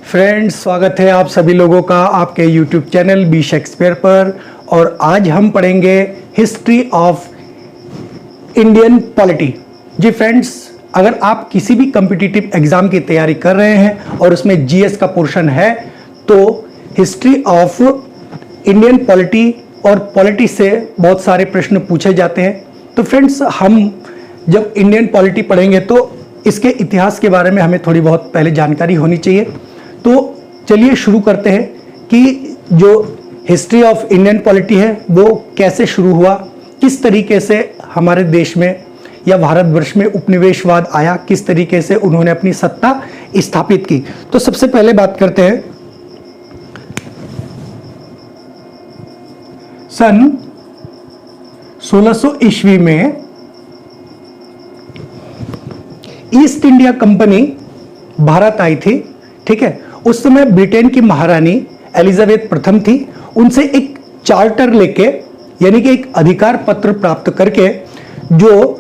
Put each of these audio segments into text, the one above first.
Friends, स्वागत है आप सभी लोगों का आपके यूट्यूब चैनल बी शेक्सपियर पर। और आज हम पढ़ेंगे हिस्ट्री ऑफ इंडियन पॉलिटी। जी फ्रेंड्स, अगर आप किसी भी कॉम्पिटिटिव एग्जाम की तैयारी कर रहे हैं और उसमें जीएस का पोर्शन है तो हिस्ट्री ऑफ इंडियन पॉलिटी और पॉलिटी से बहुत सारे प्रश्न पूछे जाते हैं। तो फ्रेंड्स, हम जब इंडियन पॉलिटी पढ़ेंगे तो इसके इतिहास के बारे में हमें थोड़ी बहुत पहले जानकारी होनी चाहिए। तो चलिए शुरू करते हैं कि जो हिस्ट्री ऑफ इंडियन पॉलिटी है वो कैसे शुरू हुआ, किस तरीके से हमारे देश में या भारतवर्ष में उपनिवेशवाद आया, किस तरीके से उन्होंने अपनी सत्ता स्थापित की। तो सबसे पहले बात करते हैं सन 1600 ईस्वी में ईस्ट इंडिया कंपनी भारत आई थी। ठीक है, उस समय ब्रिटेन की महारानी एलिजाबेथ प्रथम थी। उनसे एक चार्टर लेके यानी कि एक अधिकार पत्र प्राप्त करके जो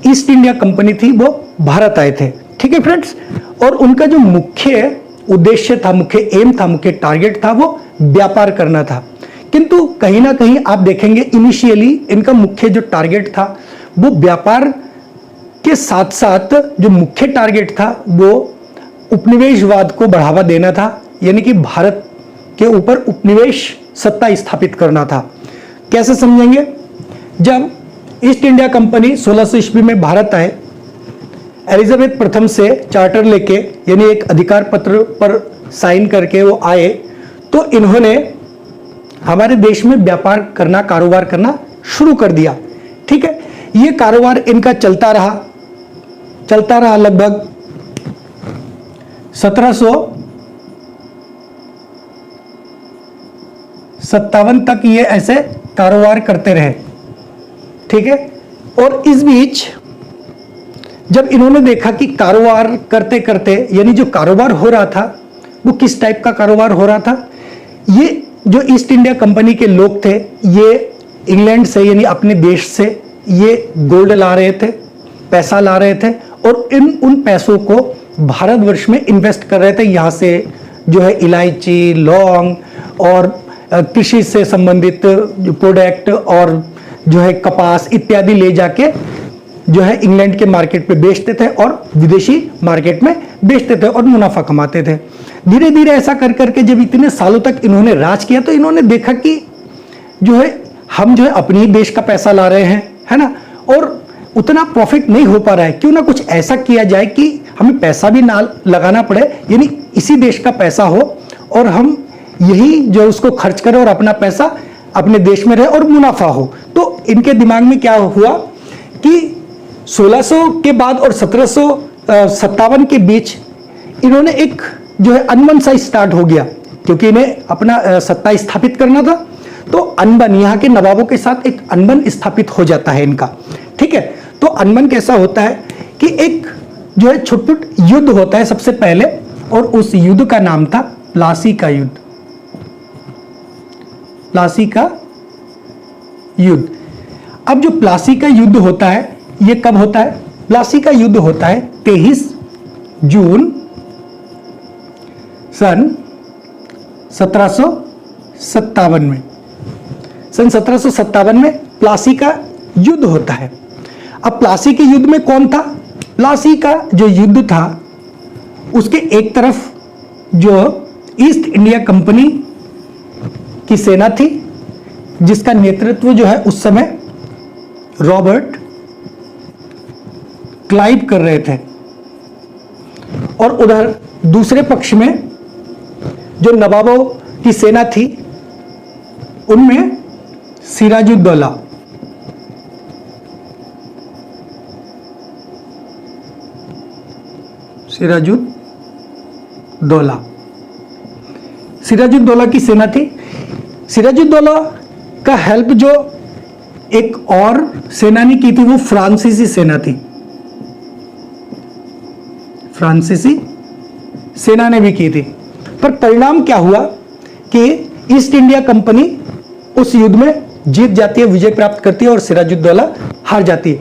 ईस्ट इंडिया कंपनी थी वो भारत आए थे। ठीक है फ्रेंड्स, और उनका जो मुख्य उद्देश्य था, मुख्य एम था, मुख्य टारगेट था वो व्यापार करना था। किंतु कहीं ना कहीं आप देखेंगे इनिशियली इनका मुख्य जो टारगेट था वो व्यापार के साथ साथ जो मुख्य टारगेट था वो उपनिवेशवाद को बढ़ावा देना था, यानी कि भारत के ऊपर उपनिवेश सत्ता स्थापित करना था। कैसे समझेंगे? जब ईस्ट इंडिया कंपनी 1600 ईस्वी में भारत आए, एलिजाबेथ प्रथम से चार्टर लेके यानी एक अधिकार पत्र पर साइन करके वो आए, तो इन्होंने हमारे देश में व्यापार करना, कारोबार करना शुरू कर दिया। ठीक है, ये कारोबार इनका चलता रहा लगभग 1757 तक ये ऐसे कारोबार करते रहे। ठीक है, और इस बीच जब इन्होंने देखा कि कारोबार करते करते यानी जो कारोबार हो रहा था वो किस टाइप का कारोबार हो रहा था, ये जो ईस्ट इंडिया कंपनी के लोग थे ये इंग्लैंड से यानी अपने देश से ये गोल्ड ला रहे थे, पैसा ला रहे थे और उन पैसों को भारतवर्ष में इन्वेस्ट कर रहे थे। यहाँ से जो है इलायची, लौंग और कृषि से संबंधित जो प्रोडक्ट और जो है कपास इत्यादि ले जाके जो है इंग्लैंड के मार्केट पे बेचते थे और विदेशी मार्केट में बेचते थे और मुनाफा कमाते थे। धीरे धीरे ऐसा कर करके जब इतने सालों तक इन्होंने राज किया तो इन्होंने देखा कि जो है हम जो है अपनी देश का पैसा ला रहे हैं, है ना, और उतना प्रॉफिट नहीं हो पा रहा है। क्यों ना कुछ ऐसा किया जाए कि हमें पैसा भी ना लगाना पड़े, यानी इसी देश का पैसा हो और हम यही जो उसको खर्च करें और अपना पैसा अपने देश में रहे और मुनाफा हो। तो इनके दिमाग में क्या हुआ कि 1600 के बाद और 1757 के बीच इन्होंने एक जो है अनबन सा स्टार्ट हो गया, क्योंकि इन्हें अपना सत्ता स्थापित करना था। तो अनबन, यहाँ के नवाबों के साथ एक अनबन स्थापित हो जाता है इनका। ठीक है, तो अनबन कैसा होता है कि एक जो है छुट-पुट युद्ध होता है सबसे पहले, और उस युद्ध का नाम था प्लासी का युद्ध। प्लासी का युद्ध। अब जो प्लासी का युद्ध होता है ये कब होता है? प्लासी का युद्ध होता है 23 जून सन 1757 में। सन 1757 में प्लासी का युद्ध होता है। अब प्लासी के युद्ध में कौन था? प्लासी का जो युद्ध था उसके एक तरफ जो ईस्ट इंडिया कंपनी की सेना थी जिसका नेतृत्व जो है उस समय रॉबर्ट क्लाइव कर रहे थे, और उधर दूसरे पक्ष में जो नवाबों की सेना थी उनमें सिराजुद्दौला, सिराजुद्दौला की सेना थी। सिराजुद्दौला का हेल्प जो एक और सेना ने की थी वो फ्रांसीसी सेना थी। फ्रांसीसी सेना ने भी की थी, पर परिणाम क्या हुआ कि ईस्ट इंडिया कंपनी उस युद्ध में जीत जाती है, विजय प्राप्त करती है और सिराजुद्दौला हार जाती है।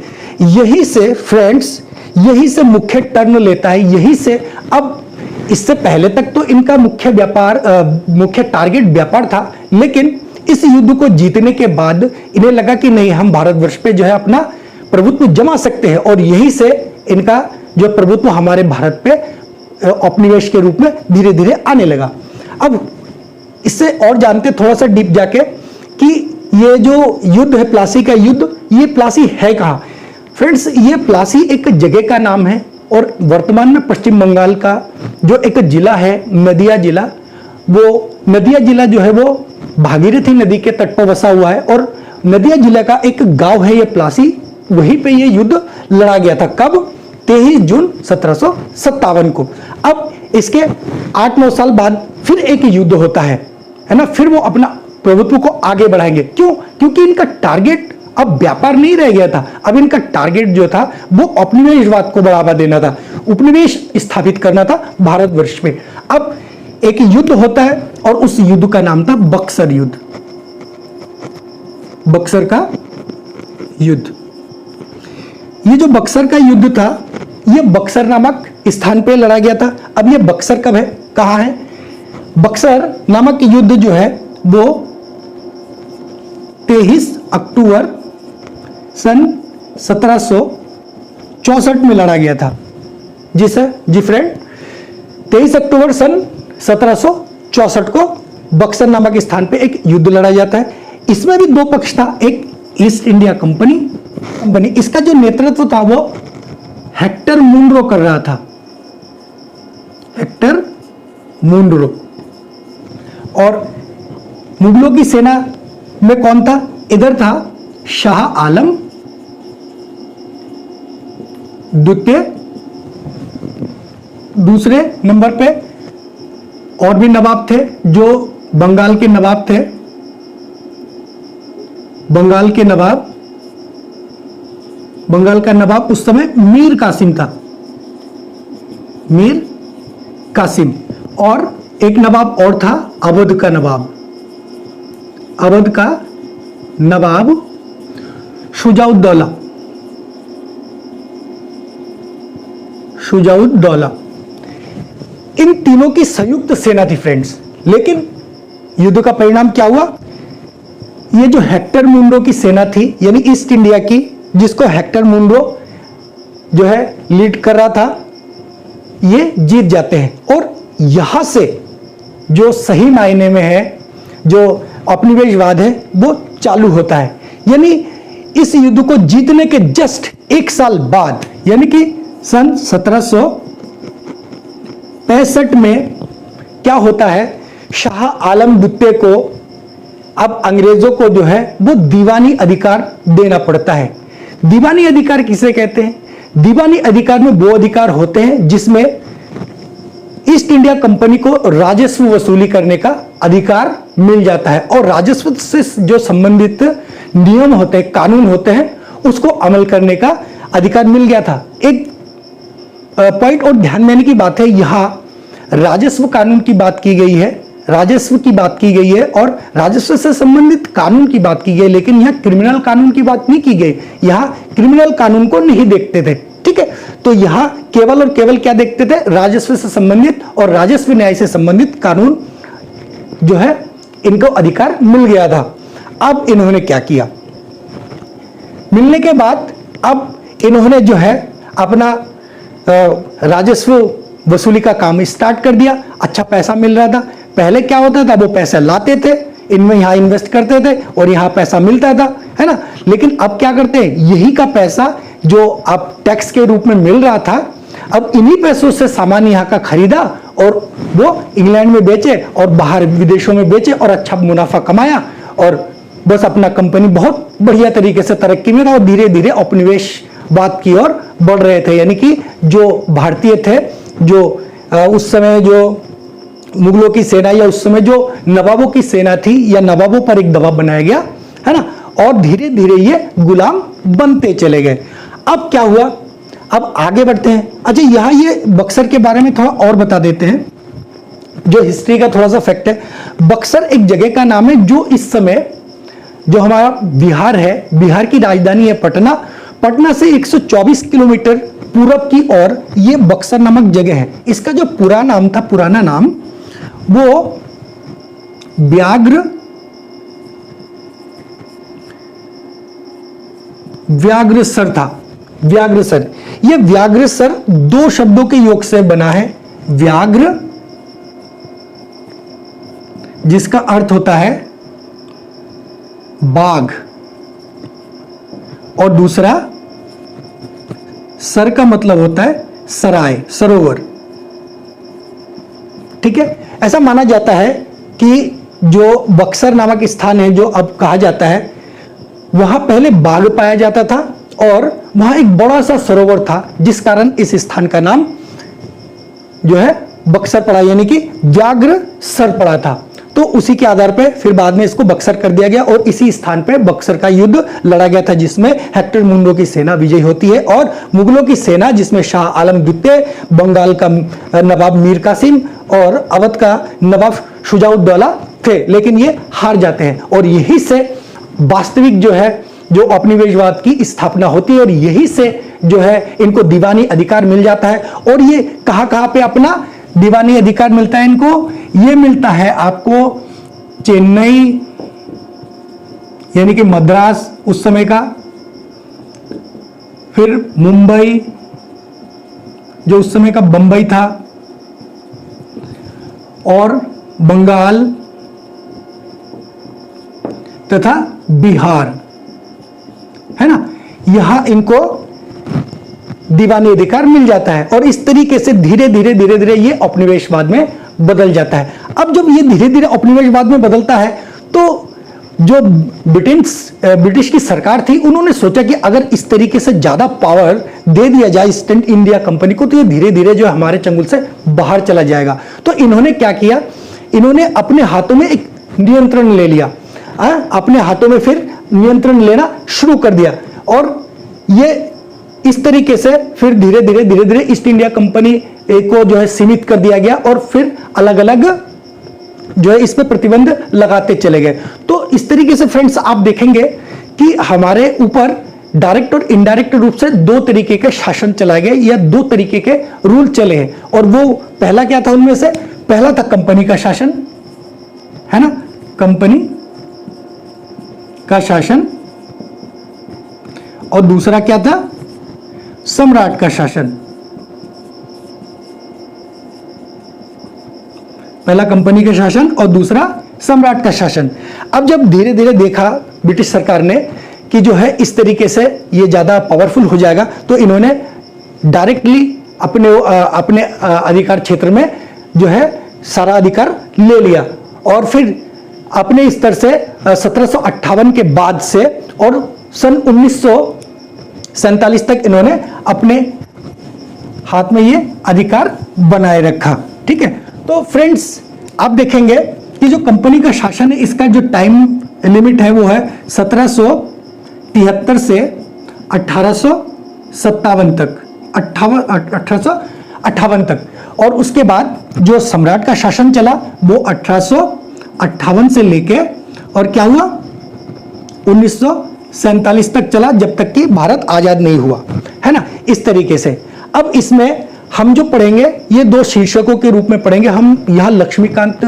यही से फ्रेंड्स, यही से मुख्य टर्न लेता है, यही से अब इससे पहले तक तो इनका मुख्य टारगेट व्यापार था, लेकिन इस युद्ध को जीतने के बाद इन्हें लगा कि नहीं, हम भारतवर्ष पे जो है अपना प्रभुत्व जमा सकते हैं, और यहीं से इनका जो प्रभुत्व हमारे भारत पे उपनिवेश के रूप में धीरे धीरे आने लगा। अब इससे और जानते थोड़ा सा डीप जाके कि ये जो युद्ध है, प्लासी का युद्ध, ये प्लासी है कहाँ। फ्रेंड्स, ये प्लासी एक जगह का नाम है और वर्तमान में पश्चिम बंगाल का जो एक जिला है नदिया जिला, वो नदिया जिला जो है वो भागीरथी नदी के तट पर बसा हुआ है, और नदिया जिला का एक गांव है ये प्लासी, वहीं पे ये युद्ध लड़ा गया था। कब? 23 जून 1757 को। अब इसके 8-9 साल बाद फिर एक युद्ध होता है ना, फिर वो अपना प्रभुत्व को आगे बढ़ाएंगे। क्यों? क्योंकि इनका टारगेट अब व्यापार नहीं रह गया था, अब इनका टारगेट जो था वो उपनिवेशवाद को बढ़ावा देना था, उपनिवेश स्थापित करना था भारतवर्ष में। अब एक युद्ध होता है और उस युद्ध का नाम था बक्सर युद्ध। बक्सर का युद्ध, ये जो बक्सर का युद्ध था, ये बक्सर नामक स्थान पे लड़ा गया था। अब ये बक्सर कब है, कहां है? बक्सर नामक युद्ध जो है वो 23 अक्टूबर सन 1764 में लड़ा गया था। जी सर, जी फ्रेंड, 23 अक्टूबर सन 1764 को बक्सर नामक स्थान पे एक युद्ध लड़ा जाता है। इसमें भी दो पक्ष था, एक ईस्ट इंडिया कंपनी, इसका जो नेतृत्व था वो हेक्टर मुनरो कर रहा था, हेक्टर मुनरो। और मुगलों की सेना में कौन था? इधर था शाह आलम द्वितीय, दूसरे नंबर पे और भी नवाब थे जो बंगाल के नवाब थे, बंगाल का नवाब उस समय मीर कासिम था, मीर कासिम। और एक नवाब और था अवध का नवाब, अवध का नवाब शुजाउद्दौला, शुजाउद्दौला। इन तीनों की संयुक्त सेना थी फ्रेंड्स। लेकिन युद्ध का परिणाम क्या हुआ? ये जो हेक्टर मुनरो की सेना थी, यानी ईस्ट इंडिया की, जिसको हेक्टर मुनरो जो है लीड कर रहा था, ये जीत जाते हैं। और यहां से जो सही मायने में है जो उपनिवेशवाद है वो चालू होता है। यानी इस युद्ध को जीतने के जस्ट 1 साल बाद, यानी कि सन 1765 में क्या होता है, शाह आलम द्वितीय को अब अंग्रेजों को जो है वो दीवानी अधिकार देना पड़ता है। दीवानी अधिकार किसे कहते हैं? दीवानी अधिकार में वो अधिकार होते हैं जिसमें ईस्ट इंडिया कंपनी को राजस्व वसूली करने का अधिकार मिल जाता है, और राजस्व से जो संबंधित नियम होते हैं, कानून होते हैं, उसको अमल करने का अधिकार मिल गया था। एक पॉइंट और ध्यान देने की बात है, यहां राजस्व कानून की बात की गई है, राजस्व की बात की गई है और राजस्व से संबंधित कानून की बात की गई, लेकिन यहां क्रिमिनल कानून की बात नहीं की गई। यहां क्रिमिनल कानून को नहीं देखते थे, ठीक है। तो यहां केवल और केवल क्या देखते थे? राजस्व से संबंधित और राजस्व न्याय से संबंधित कानून जो है इनको अधिकार मिल गया था। अब इन्होंने क्या किया? मिलने के बाद अब इन्होंने जो है अपना राजस्व वसूली का काम स्टार्ट कर दिया। अच्छा पैसा मिल रहा था। पहले क्या होता था, वो पैसा लाते थे, इनमें यहाँ इन्वेस्ट करते थे और यहाँ पैसा मिलता था, है ना। लेकिन अब क्या करते हैं, यही का पैसा जो अब टैक्स के रूप में मिल रहा था, अब इन्हीं पैसों से सामान यहाँ का खरीदा और वो इंग्लैंड में बेचे और बाहर विदेशों में बेचे और अच्छा मुनाफा कमाया, और बस अपना कंपनी बहुत बढ़िया तरीके से तरक्की में था और धीरे धीरे उपनिवेशवाद की ओर बढ़ रहे थे। यानी कि जो भारतीय थे, जो उस समय जो मुगलों की सेना या उस समय जो नवाबों की सेना थी या नवाबों पर एक दबाव बनाया गया, है ना, और धीरे धीरे ये गुलाम बनते चले गए। अब क्या हुआ, अब आगे बढ़ते हैं। अच्छा, यहाँ ये बक्सर के बारे में थोड़ा और बता देते हैं, जो हिस्ट्री का थोड़ा सा फैक्ट है। बक्सर एक जगह का नाम है जो इस समय जो हमारा बिहार है, बिहार की राजधानी है पटना। पटना से 124 किलोमीटर पूरब की ओर ये बक्सर नामक जगह है। इसका जो पुराना नाम वो व्याघ्रसर था। व्याघ्रसर, ये व्याघ्रसर दो शब्दों के योग से बना है। व्याघ्र जिसका अर्थ होता है बाघ, और दूसरा सर का मतलब होता है सराय, सरोवर। ठीक है, ऐसा माना जाता है कि जो बक्सर नामक स्थान है, जो अब कहा जाता है, वहां पहले बाघ पाया जाता था और वहां एक बड़ा सा सरोवर था, जिस कारण इस स्थान का नाम जो है बक्सर पड़ा, यानी कि व्याघ्र सर पड़ा था। तो उसी के आधार पर फिर बाद में इसको बक्सर कर दिया गया और इसी स्थान पर बक्सर का युद्ध लड़ा गया था, जिसमें हेक्टर मुंडो की सेना विजयी होती है और मुगलों की सेना, जिसमें शाह आलम द्वितीय, बंगाल का नवाब मीर कासिम और अवध का नवाब शुजाउद्दौला थे, लेकिन ये हार जाते हैं। और यही से वास्तविक जो है जो औपनिवेशवाद की स्थापना होती है और यही से जो है इनको दीवानी अधिकार मिल जाता है। और ये कहां पे अपना दीवानी अधिकार मिलता है इनको? ये मिलता है आपको चेन्नई, यानी कि मद्रास उस समय का, फिर मुंबई जो उस समय का बंबई था, और बंगाल तथा बिहार, है ना, यहां इनको दीवानी अधिकार मिल जाता है। और इस तरीके से धीरे धीरे ये औपनिवेशवाद में बदल जाता है। अब जब ये धीरे धीरे औपनिवेशवाद में बदलता है तो जो ब्रिटिश की सरकार थी, उन्होंने सोचा कि अगर इस तरीके से ज्यादा पावर दे दिया जाए ईस्ट इंडिया कंपनी को, तो ये धीरे धीरे जो हमारे चंगुल से बाहर चला जाएगा। तो इन्होंने क्या किया, इन्होंने अपने हाथों में एक नियंत्रण ले लिया, अपने हाथों में फिर नियंत्रण लेना शुरू कर दिया। और ये इस तरीके से फिर धीरे धीरे ईस्ट इंडिया कंपनी को जो है सीमित कर दिया गया और फिर अलग अलग जो है इस पे प्रतिबंध लगाते चले गए। तो इस तरीके से फ्रेंड्स आप देखेंगे कि हमारे ऊपर डायरेक्ट और इनडायरेक्ट रूप से दो तरीके के शासन चलाए गए या दो तरीके के रूल चले हैं। और वो पहला क्या था, उनमें से पहला था कंपनी का शासन, है ना, कंपनी का शासन, और दूसरा क्या था, सम्राट का शासन। पहला कंपनी का शासन और दूसरा सम्राट का शासन। अब जब धीरे धीरे देखा ब्रिटिश सरकार ने कि जो है इस तरीके से ये ज्यादा पावरफुल हो जाएगा, तो इन्होंने डायरेक्टली अपने अधिकार क्षेत्र में जो है सारा अधिकार ले लिया। और फिर अपने स्तर से 1758 के बाद से और सन 1947 तक इन्होंने अपने हाथ में ये अधिकार बनाए रखा। ठीक है, तो फ्रेंड्स आप देखेंगे कि जो कंपनी का शासन है, इसका जो टाइम लिमिट है वो है 1773 से 1857 तक, 1858 तक। और उसके बाद जो सम्राट का शासन चला वो 1858 से लेके और क्या हुआ 1947 तक चला, जब तक कि भारत आजाद नहीं हुआ, है ना, इस तरीके से। अब इसमें हम जो पढ़ेंगे ये दो शीर्षकों के रूप में पढ़ेंगे। हम यहाँ लक्ष्मीकांत,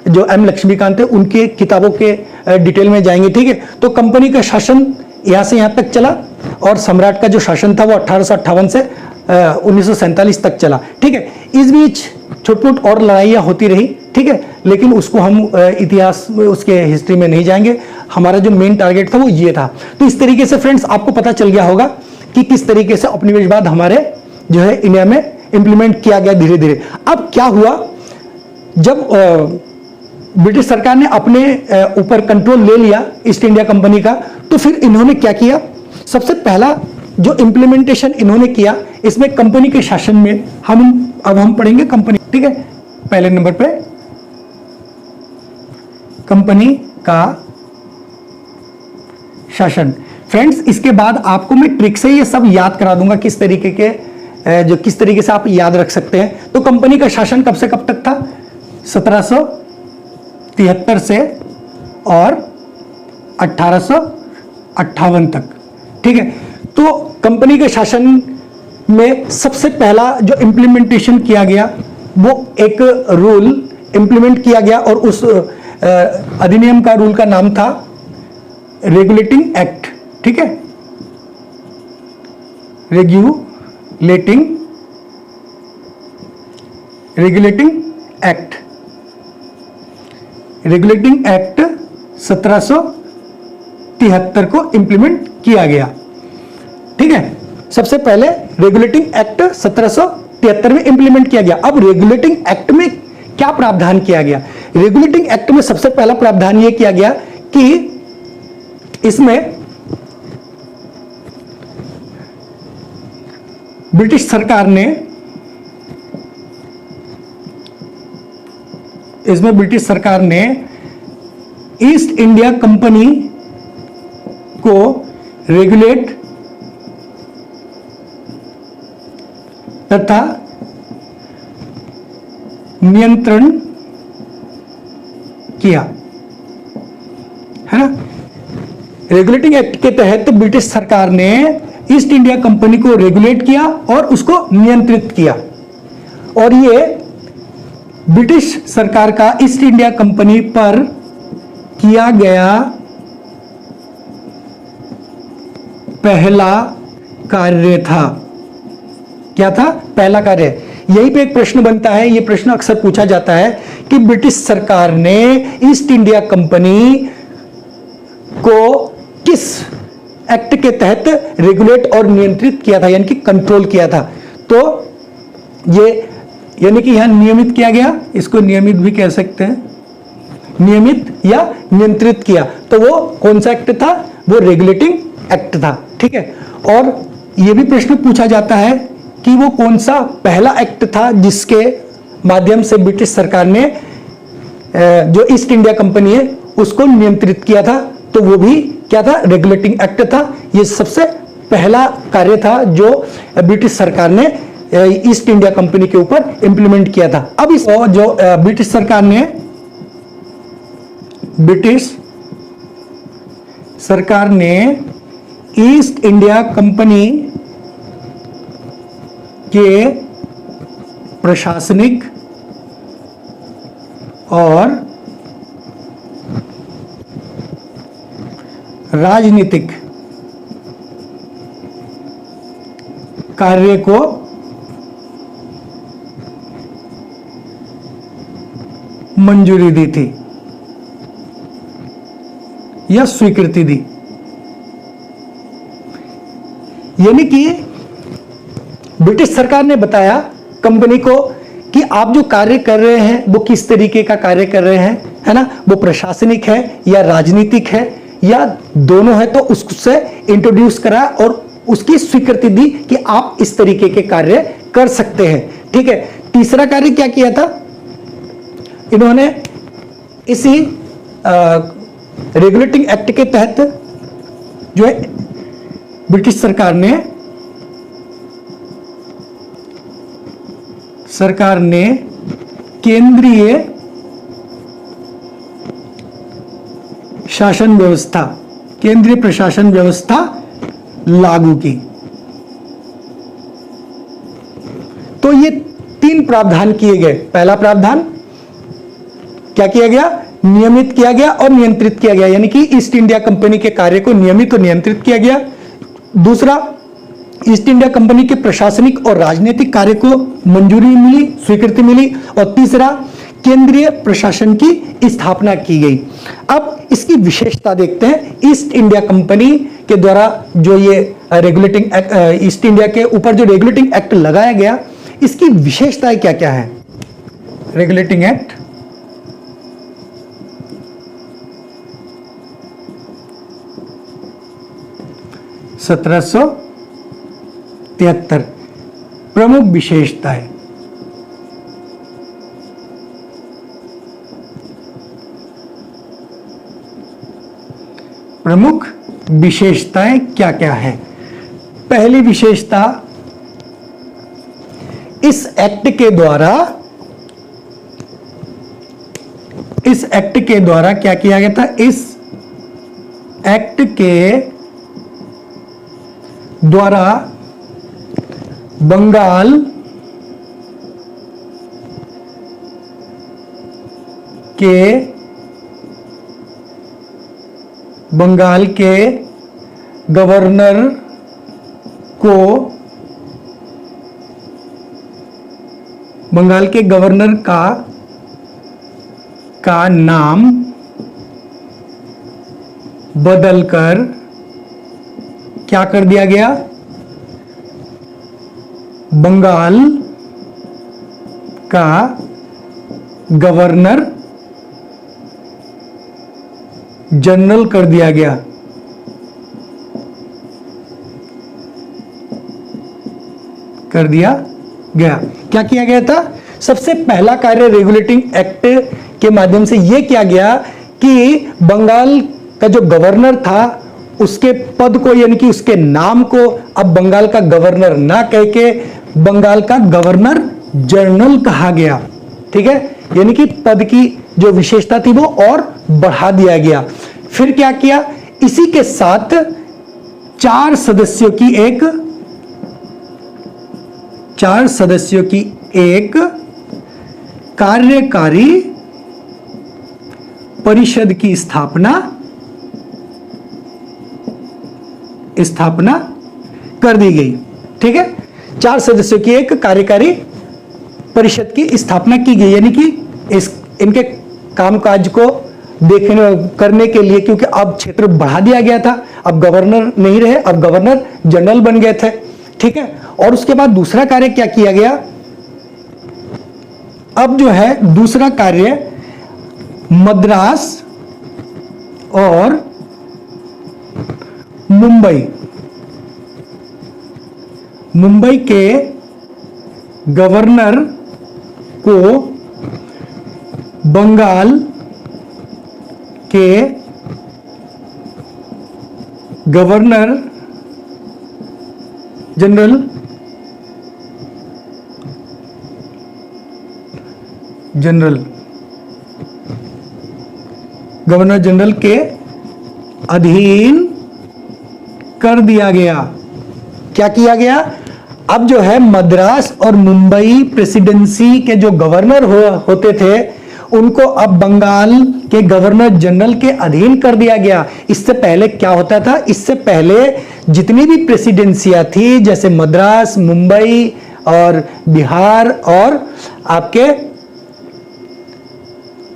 जो एम लक्ष्मीकांत है, उनके किताबों के डिटेल में जाएंगे। ठीक है, तो कंपनी का शासन यहाँ से यहाँ तक चला और सम्राट का जो शासन था वो 1858 से 1947 तक चला। ठीक है, इस बीच छोट-मोट और लड़ाइयाँ होती रही। ठीक है, लेकिन उसको हम इतिहास में, उसके हिस्ट्री में नहीं जाएंगे। हमारा जो मेन टारगेट था वो ये था। तो इस तरीके से फ्रेंड्स आपको पता चल गया होगा कि किस तरीके से औपनिवेशवाद हमारे जो है इंडिया में इंप्लीमेंट किया गया धीरे धीरे। अब क्या हुआ, जब ब्रिटिश सरकार ने अपने ऊपर कंट्रोल ले लिया ईस्ट इंडिया कंपनी का, तो फिर इन्होंने क्या किया, सबसे पहला जो इंप्लीमेंटेशन इन्होंने किया, इसमें कंपनी के शासन में हम पढ़ेंगे कंपनी। ठीक है, पहले नंबर पे कंपनी का शासन। फ्रेंड्स इसके बाद आपको मैं ट्रिक से ये सब याद करा दूंगा, किस तरीके से आप याद रख सकते हैं। तो कंपनी का शासन कब से कब तक था, 1773 से और 1858 तक। ठीक है, तो कंपनी के शासन में सबसे पहला जो इंप्लीमेंटेशन किया गया वो एक रूल इंप्लीमेंट किया गया और उस अधिनियम का रूल का नाम था रेगुलेटिंग एक्ट। ठीक है, रेगुलेटिंग एक्ट, रेगुलेटिंग एक्ट 1773 को इंप्लीमेंट किया गया। ठीक है, सबसे पहले रेगुलेटिंग एक्ट 1773 में इंप्लीमेंट किया गया। अब रेगुलेटिंग एक्ट में क्या प्रावधान किया गया? रेगुलेटिंग एक्ट में सबसे पहला प्रावधान यह किया गया कि इसमें ब्रिटिश सरकार ने ईस्ट इंडिया कंपनी को रेगुलेट तथा नियंत्रण किया, है ना। रेगुलेटिंग एक्ट के तहत ब्रिटिश सरकार ने ईस्ट इंडिया कंपनी को रेगुलेट किया और उसको नियंत्रित किया। और ये ब्रिटिश सरकार का ईस्ट इंडिया कंपनी पर किया गया पहला कार्य था। क्या था? पहला कार्य। यहीं पे एक प्रश्न बनता है, ये प्रश्न अक्सर पूछा जाता है कि ब्रिटिश सरकार ने ईस्ट इंडिया कंपनी को किस एक्ट के तहत रेगुलेट और नियंत्रित किया था, यानी कि कंट्रोल किया था। तो ये यानी कि यहां नियमित किया गया, इसको नियमित भी कह सकते हैं, नियमित या नियंत्रित किया। तो वो कौन सा एक्ट था? वो रेगुलेटिंग एक्ट था। ठीक है, और यह भी प्रश्न पूछा जाता है कि वो कौन सा पहला एक्ट था जिसके माध्यम से ब्रिटिश सरकार ने जो ईस्ट इंडिया कंपनी है उसको नियंत्रित किया था। तो वो भी क्या था? रेगुलेटिंग एक्ट था। ये सबसे पहला कार्य था जो ब्रिटिश सरकार ने ईस्ट इंडिया कंपनी के ऊपर इंप्लीमेंट किया था। अब इस जो ब्रिटिश सरकार ने ईस्ट इंडिया कंपनी के प्रशासनिक और राजनीतिक कार्य को मंजूरी दी थी या स्वीकृति दी। यानी कि ब्रिटिश सरकार ने बताया कंपनी को कि आप जो कार्य कर रहे हैं वो किस तरीके का कार्य कर रहे हैं, है ना, वो प्रशासनिक है या राजनीतिक है या दोनों है। तो उससे इंट्रोड्यूस करा और उसकी स्वीकृति दी कि आप इस तरीके के कार्य कर सकते हैं। ठीक है, तीसरा कार्य क्या किया था इन्होंने? इसी रेगुलेटिंग एक्ट के तहत जो है ब्रिटिश सरकार ने केंद्रीय शासन व्यवस्था, केंद्रीय प्रशासन व्यवस्था लागू की। तो ये तीन प्रावधान किए गए। पहला प्रावधान क्या किया गया? नियमित किया गया और नियंत्रित किया गया, यानी कि ईस्ट इंडिया कंपनी के कार्य को नियमित और नियंत्रित किया गया। दूसरा, ईस्ट इंडिया कंपनी के प्रशासनिक और राजनीतिक कार्य को मंजूरी मिली, स्वीकृति मिली। और तीसरा, केंद्रीय प्रशासन की स्थापना की गई। अब इसकी विशेषता देखते हैं। ईस्ट इंडिया कंपनी के द्वारा जो ये रेगुलेटिंग एक्ट, ईस्ट इंडिया के ऊपर जो रेगुलेटिंग एक्ट लगाया गया, इसकी विशेषताएं क्या क्या है? रेगुलेटिंग एक्ट 1773 प्रमुख विशेषताएं। प्रमुख विशेषताएं क्या क्या है? पहली विशेषता, इस एक्ट के द्वारा क्या किया गया था? इस एक्ट के द्वारा बंगाल के गवर्नर को बंगाल के गवर्नर का नाम बदलकर क्या कर दिया गया? बंगाल का गवर्नर जनरल कर दिया गया। क्या किया गया था? सबसे पहला कार्य रेगुलेटिंग एक्ट के माध्यम से यह किया गया कि बंगाल का जो गवर्नर था उसके पद को यानी कि उसके नाम को अब बंगाल का गवर्नर ना कह के बंगाल का गवर्नर जनरल कहा गया। ठीक है, यानी कि पद की जो विशेषता थी वो और बढ़ा दिया गया। फिर क्या किया? इसी के साथ 4 सदस्यों की एक कार्यकारी परिषद की स्थापना कर दी गई। ठीक है, 4 सदस्यों की एक कार्यकारी परिषद की स्थापना की गई, यानी कि इनके कामकाज को करने के लिए, क्योंकि अब क्षेत्र बढ़ा दिया गया था, अब गवर्नर नहीं रहे, अब गवर्नर जनरल बन गए थे। ठीक है, और उसके बाद दूसरा कार्य क्या किया गया? अब जो है दूसरा कार्य मद्रास और मुंबई के गवर्नर को बंगाल के गवर्नर जनरल के अधीन कर दिया गया। क्या किया गया? अब जो है मद्रास और मुंबई प्रेसिडेंसी के जो गवर्नर होते थे उनको अब बंगाल के गवर्नर जनरल के अधीन कर दिया गया। इससे पहले क्या होता था? इससे पहले जितनी भी प्रेसिडेंसियां थी, जैसे मद्रास, मुंबई और बिहार और आपके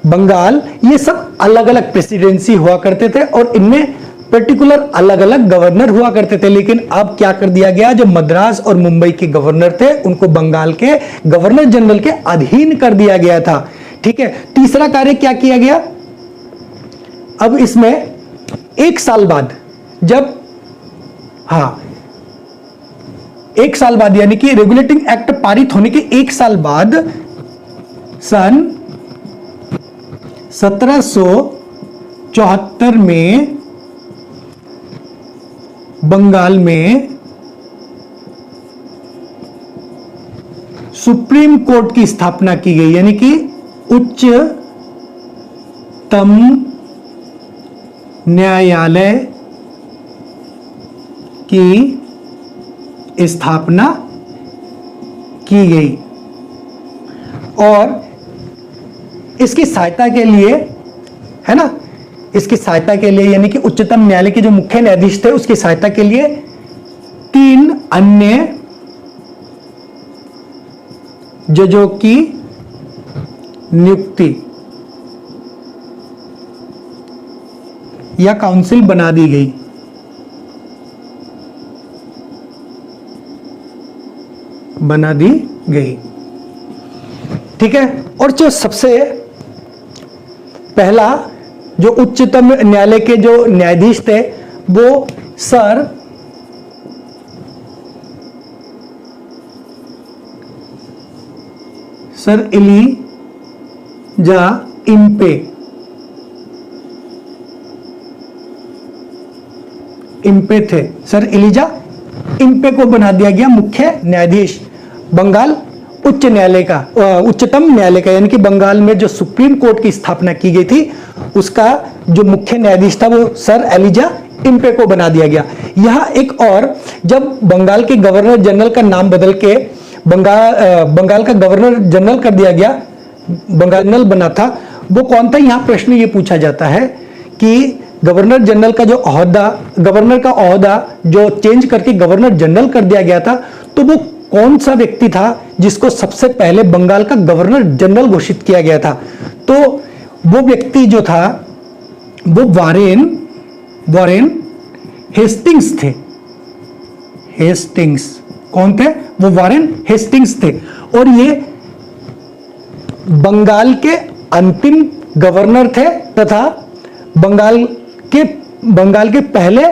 बंगाल, ये सब अलग अलग प्रेसिडेंसी हुआ करते थे और इनमें पर्टिकुलर अलग अलग गवर्नर हुआ करते थे। लेकिन अब क्या कर दिया गया? जो मद्रास और मुंबई के गवर्नर थे उनको बंगाल के गवर्नर जनरल के अधीन कर दिया गया था। ठीक है, तीसरा कार्य क्या किया गया? अब इसमें 1 साल बाद, जब 1 साल बाद यानी कि रेगुलेटिंग एक्ट पारित होने के 1 साल बाद सन 1774 में बंगाल में सुप्रीम कोर्ट की स्थापना की गई, यानी कि उच्चतम न्यायालय की स्थापना की गई। और इसकी सहायता के लिए, है ना, इसकी सहायता के लिए यानी कि उच्चतम न्यायालय के जो मुख्य न्यायाधीश थे उसकी सहायता के लिए 3 अन्य जजों की नियुक्ति या काउंसिल बना दी गई। ठीक है, और जो सबसे पहला जो उच्चतम न्यायालय के जो न्यायाधीश थे वो सर एलिजा इम्पे थे। सर एलिजा इम्पे को बना दिया गया मुख्य न्यायाधीश बंगाल उच्च न्यायालय का, उच्चतम न्यायालय का, यानी कि बंगाल में जो सुप्रीम कोर्ट की स्थापना की गई थी उसका जो मुख्य न्यायाधीश था वो सर एलिजा इन पे को बना दिया गया। यहां एक और, जब बंगाल के गवर्नर जनरल का नाम बदल के बंगाल का गवर्नर जनरल कर दिया गया, बंगाल जनरल बना था, वो कौन था? यहां प्रश्न ये पूछा जाता है कि गवर्नर जनरल का जो ओहदा, गवर्नर का ओहदा जो चेंज करके गवर्नर जनरल कर दिया गया था, तो वो कौन सा व्यक्ति था जिसको सबसे पहले बंगाल का गवर्नर जनरल घोषित किया गया था? तो वो व्यक्ति जो था वो वॉरेन हेस्टिंग्स थे। हेस्टिंग्स कौन थे? वो वॉरेन हेस्टिंग्स थे। और ये बंगाल के अंतिम गवर्नर थे तथा बंगाल के पहले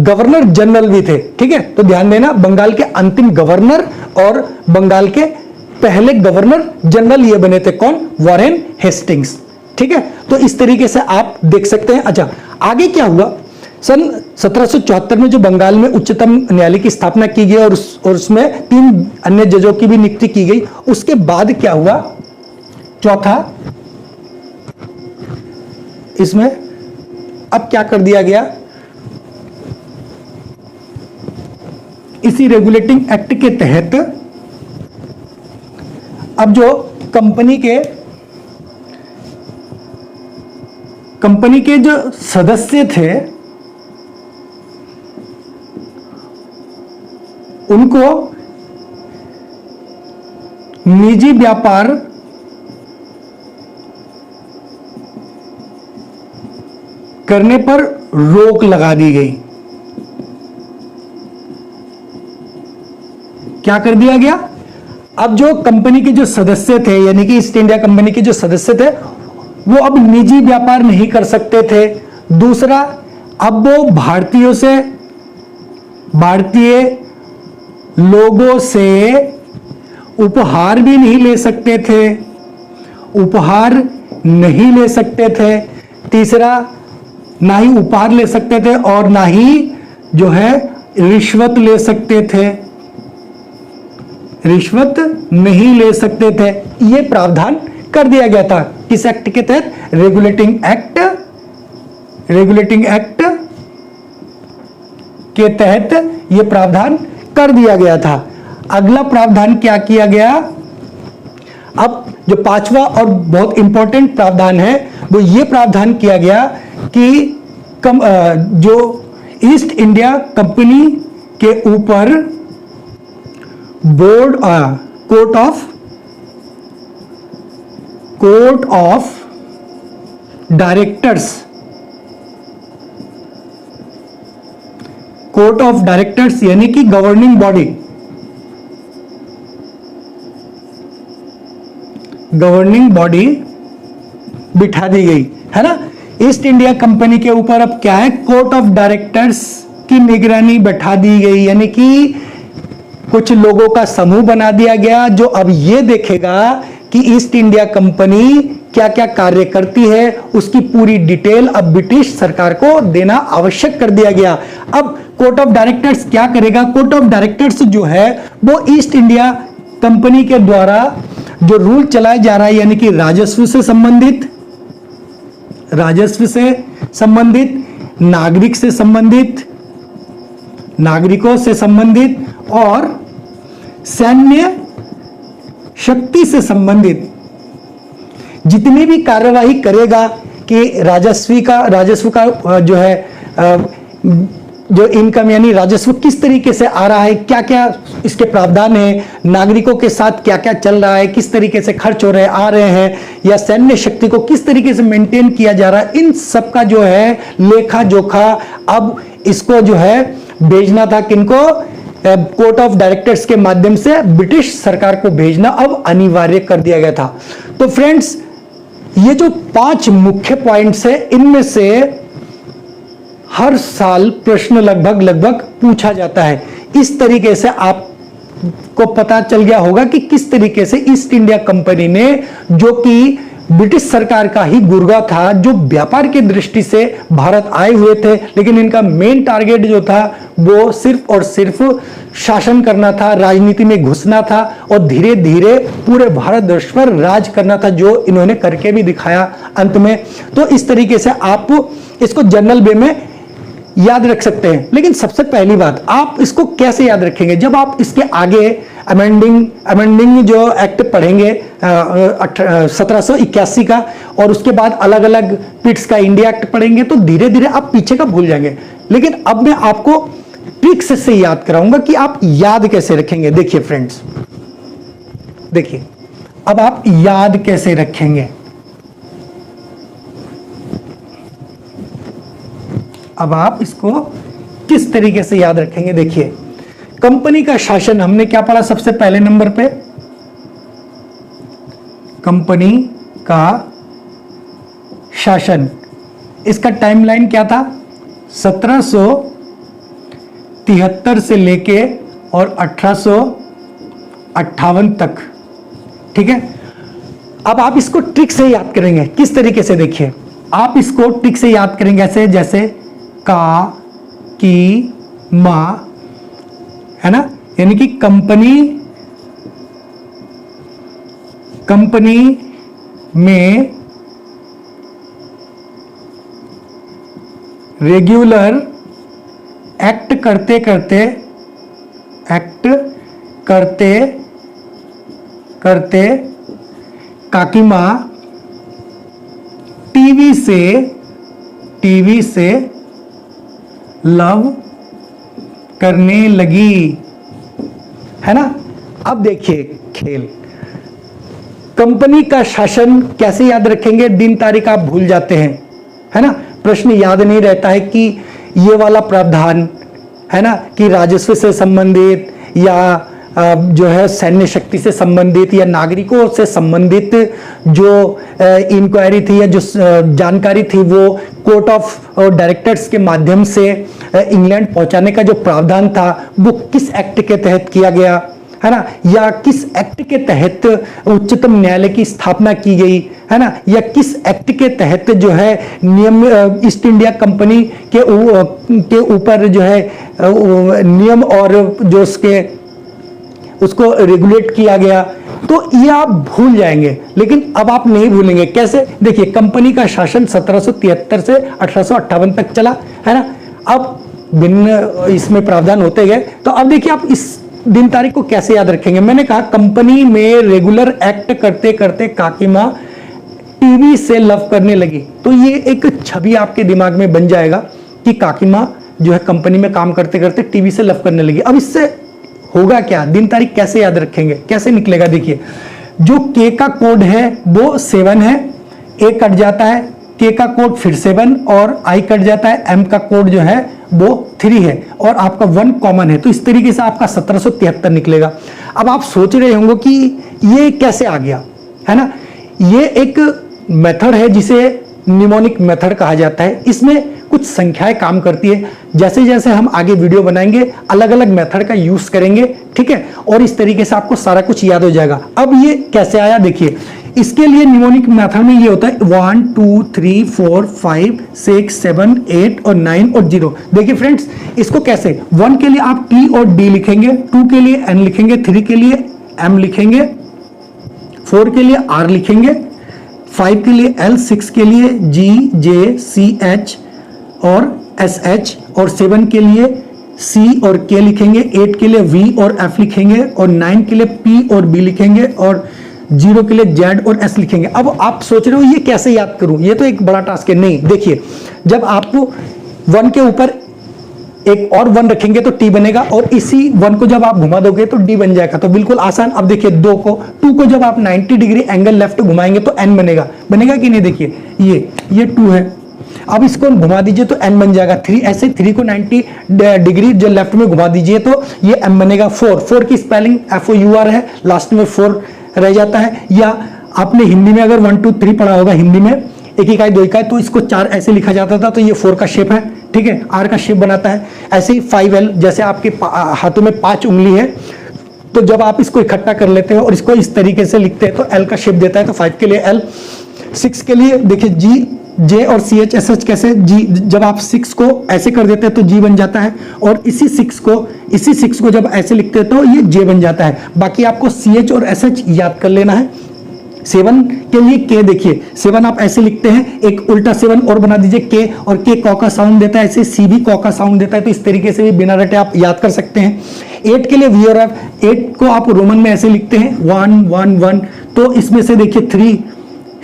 गवर्नर जनरल भी थे। ठीक है, तो ध्यान देना, बंगाल के अंतिम गवर्नर और बंगाल के पहले गवर्नर जनरल ये बने थे कौन? Warren Hastings. ठीक है, तो इस तरीके से आप देख सकते हैं। अच्छा, आगे क्या हुआ? सन 1774 में जो बंगाल में उच्चतम न्यायालय की स्थापना की गई और उसमें 3 अन्य जजों की भी नियुक्ति की गई। उसके बाद क्या हुआ? चौथा, इसमें अब क्या कर दिया गया? इसी रेगुलेटिंग एक्ट के तहत अब जो कंपनी के जो सदस्य थे उनको निजी व्यापार करने पर रोक लगा दी गई। क्या कर दिया गया? अब जो कंपनी के जो सदस्य थे, यानी कि ईस्ट इंडिया कंपनी के जो सदस्य थे, वो अब निजी व्यापार नहीं कर सकते थे। दूसरा, अब वो भारतीय लोगों से उपहार भी नहीं ले सकते थे। तीसरा, ना ही उपहार ले सकते थे और ना ही जो है रिश्वत ले सकते थे। रिश्वत नहीं ले सकते थे। ये प्रावधान कर दिया गया था किस एक्ट के तहत? रेगुलेटिंग एक्ट के तहत यह प्रावधान कर दिया गया था। अगला प्रावधान क्या किया गया? अब जो पांचवा और बहुत इंपॉर्टेंट प्रावधान है वो ये प्रावधान किया गया कि जो ईस्ट इंडिया कंपनी के ऊपर कोर्ट ऑफ डायरेक्टर्स यानी कि गवर्निंग बॉडी बिठा दी गई है ना। ईस्ट इंडिया कंपनी के ऊपर अब क्या है? कोर्ट ऑफ डायरेक्टर्स की निगरानी बैठा दी गई, यानी कि कुछ लोगों का समूह बना दिया गया जो अब ये देखेगा कि ईस्ट इंडिया कंपनी क्या क्या कार्य करती है, उसकी पूरी डिटेल अब ब्रिटिश सरकार को देना आवश्यक कर दिया गया। अब कोर्ट ऑफ डायरेक्टर्स क्या करेगा? कोर्ट ऑफ डायरेक्टर्स जो है वो ईस्ट इंडिया कंपनी के द्वारा जो रूल चलाया जा रहा है, यानी कि राजस्व से संबंधित, नागरिकों से संबंधित और सैन्य शक्ति से संबंधित जितनी भी कार्यवाही करेगा कि राजस्व का जो है जो इनकम यानी राजस्व किस तरीके से आ रहा है, क्या क्या इसके प्रावधान है, नागरिकों के साथ क्या क्या चल रहा है, किस तरीके से खर्च हो रहे आ रहे हैं, या सैन्य शक्ति को किस तरीके से मेंटेन किया जा रहा है, इन सब का जो है लेखा जोखा अब इसको जो है भेजना था किनको? कोर्ट ऑफ डायरेक्टर्स के माध्यम से ब्रिटिश सरकार को भेजना अब अनिवार्य कर दिया गया था। तो फ्रेंड्स, ये जो 5 मुख्य पॉइंट्स है, इनमें से हर साल प्रश्न लगभग पूछा जाता है। इस तरीके से आपको पता चल गया होगा कि किस तरीके से ईस्ट इंडिया कंपनी ने, जो कि ब्रिटिश सरकार का ही गुर्गा था, जो व्यापार की दृष्टि से भारत आए हुए थे, लेकिन इनका मेन टारगेट जो था वो सिर्फ और सिर्फ शासन करना था, राजनीति में घुसना था और धीरे धीरे पूरे भारतवर्ष पर राज करना था, जो इन्होंने करके भी दिखाया अंत में। तो इस तरीके से आप इसको जनरल वे में याद रख सकते हैं। लेकिन सबसे पहली बात, आप इसको कैसे याद रखेंगे? जब आप इसके आगे अमेंडिंग जो एक्ट पढ़ेंगे 1781 का, और उसके बाद अलग अलग पिट्स का इंडिया एक्ट पढ़ेंगे, तो धीरे धीरे आप पीछे का भूल जाएंगे। लेकिन अब मैं आपको ट्रिक्स से याद कराऊंगा कि आप याद कैसे रखेंगे। देखिए फ्रेंड्स, देखिए अब आप याद कैसे रखेंगे। अब आप इसको किस तरीके से याद रखेंगे? देखिए, कंपनी का शासन हमने क्या पढ़ा सबसे पहले नंबर पे? कंपनी का शासन, इसका टाइमलाइन क्या था? 1773 से लेके और 1858 तक, ठीक है। अब आप इसको ट्रिक से याद करेंगे। किस तरीके से? देखिए, आप इसको ट्रिक से याद करेंगे ऐसे, जैसे का, की, मा, है ना, यानी कि कंपनी में रेगुलर एक्ट करते करते काकीमा टीवी से लव करने लगी, है ना। अब देखिए खेल, कंपनी का शासन कैसे याद रखेंगे? दिन तारीख आप भूल जाते हैं, है ना। प्रश्न याद नहीं रहता है कि ये वाला प्रावधान, है ना, कि राजस्व से संबंधित या जो है सैन्य शक्ति से संबंधित या नागरिकों से संबंधित जो इंक्वायरी थी या जो जानकारी थी, वो कोर्ट ऑफ डायरेक्टर्स के माध्यम से इंग्लैंड पहुंचाने का जो प्रावधान था, वो किस एक्ट के तहत किया गया, है ना, या किस एक्ट के तहत उच्चतम न्यायालय की स्थापना की गई, है ना, या किस एक्ट के तहत जो है नियम ईस्ट इंडिया कंपनी के ऊपर जो है नियम और जो उसको रेगुलेट किया गया। तो ये आप भूल जाएंगे, लेकिन अब आप नहीं भूलेंगे। कैसे? देखिए, कंपनी का शासन 1773 से 1858 तक चला, है ना। अब भिन्न इसमें प्रावधान होते गए। तो अब देखिए, आप इस दिन तारीख को कैसे याद रखेंगे? मैंने कहा कंपनी में रेगुलर एक्ट करते करते काकीमा टीवी से लव करने लगी। तो ये एक छवि आपके दिमाग में बन जाएगा कि काकीमा जो है कंपनी में काम करते करते टीवी से लव करने लगी। अब इससे होगा क्या? दिन तारीख कैसे याद रखेंगे? कैसे निकलेगा? देखिए, जो के का कोड है वो 7 है, ए कट जाता है, के का कोड फिर 7 और आई कट जाता है, एम का कोड जो है वो 3 है और आपका 1 कॉमन है। तो इस तरीके से आपका 1773 निकलेगा। अब आप सोच रहे होंगे कि ये कैसे आ गया, है ना। ये एक मेथड है जिसे निमोनिक मेथड कहा जाता है। इसमें कुछ संख्याएं काम करती है। जैसे जैसे हम आगे वीडियो बनाएंगे अलग अलग मेथड का यूज करेंगे, ठीक है, और इस तरीके से आपको सारा कुछ याद हो जाएगा। अब ये कैसे आया? देखिए, इसके लिए निमोनिक मेथड में ये होता है 1 2 3 4 5 6 7 8 और 9 और 0। देखिए फ्रेंड्स, इसको कैसे? 1 के लिए आप T और D लिखेंगे, 2 के लिए N लिखेंगे, 3 के लिए M लिखेंगे, 4 के लिए R लिखेंगे, 5 के लिए L, 6 के लिए G, J, C, H और SH और 7 के लिए C और K लिखेंगे, 8 के लिए V और F लिखेंगे और 9 के लिए P और B लिखेंगे और 0 के लिए Z और S लिखेंगे। अब आप सोच रहे हो ये कैसे याद करूं? ये तो एक बड़ा टास्क है। नहीं, देखिए, जब आपको 1 के ऊपर एक और 1 रखेंगे तो T बनेगा और इसी 1 को जब आप घुमा दोगे तो D बन जाएगा। तो बिल्कुल आसान। अब देखिए, 2 को जब आप 90 डिग्री एंगल लेफ्ट घुमाएंगे तो N बनेगा कि नहीं? देखिए, ये 2 है। अब इसको घुमा दीजिए तो N बन जाएगा। 3 ऐसे 3 को 90 डिग्री जो लेफ्ट में घुमा दीजिए तो ये M बनेगा। 4 की स्पेलिंग FOUR है, लास्ट में 4 रह जाता है। या आपने हिंदी में अगर 1 2 3 पढ़ा होगा, हिंदी में 1 इकाई 2 इकाई, तो इसको 4 ऐसे लिखा जाता था, तो ये 4 का शेप है, ठीक है, R का शेप बनाता है। ऐसे ही 5L, जैसे आपके हाथों में 5 उंगली है, तो जब आप इसको इकट्ठा कर लेते हैं और इसको इस तरीके से लिखते हैं तो L का शेप देता है। तो 5 के लिए L, 6 के लिए देखिए G, J और CH SH कैसे? G, जब आप 6 को ऐसे कर देते हैं तो G बन जाता है और इसी 6 को जब ऐसे लिखते हैं तो ये J बन जाता है। बाकी आपको CH और SH याद कर लेना है। 7 के लिए के, देखिए 7 आप ऐसे लिखते हैं, एक उल्टा 7 और बना दीजिए के, और के कॉ का साउंड देता है, ऐसे सी भी कॉ का साउंड देता है, तो इस तरीके से भी बिना रटे आप याद कर सकते हैं। 8 के लिए वी और एफ, 8 को आप रोमन में ऐसे लिखते हैं 1 1 1, तो इसमें से देखिए 3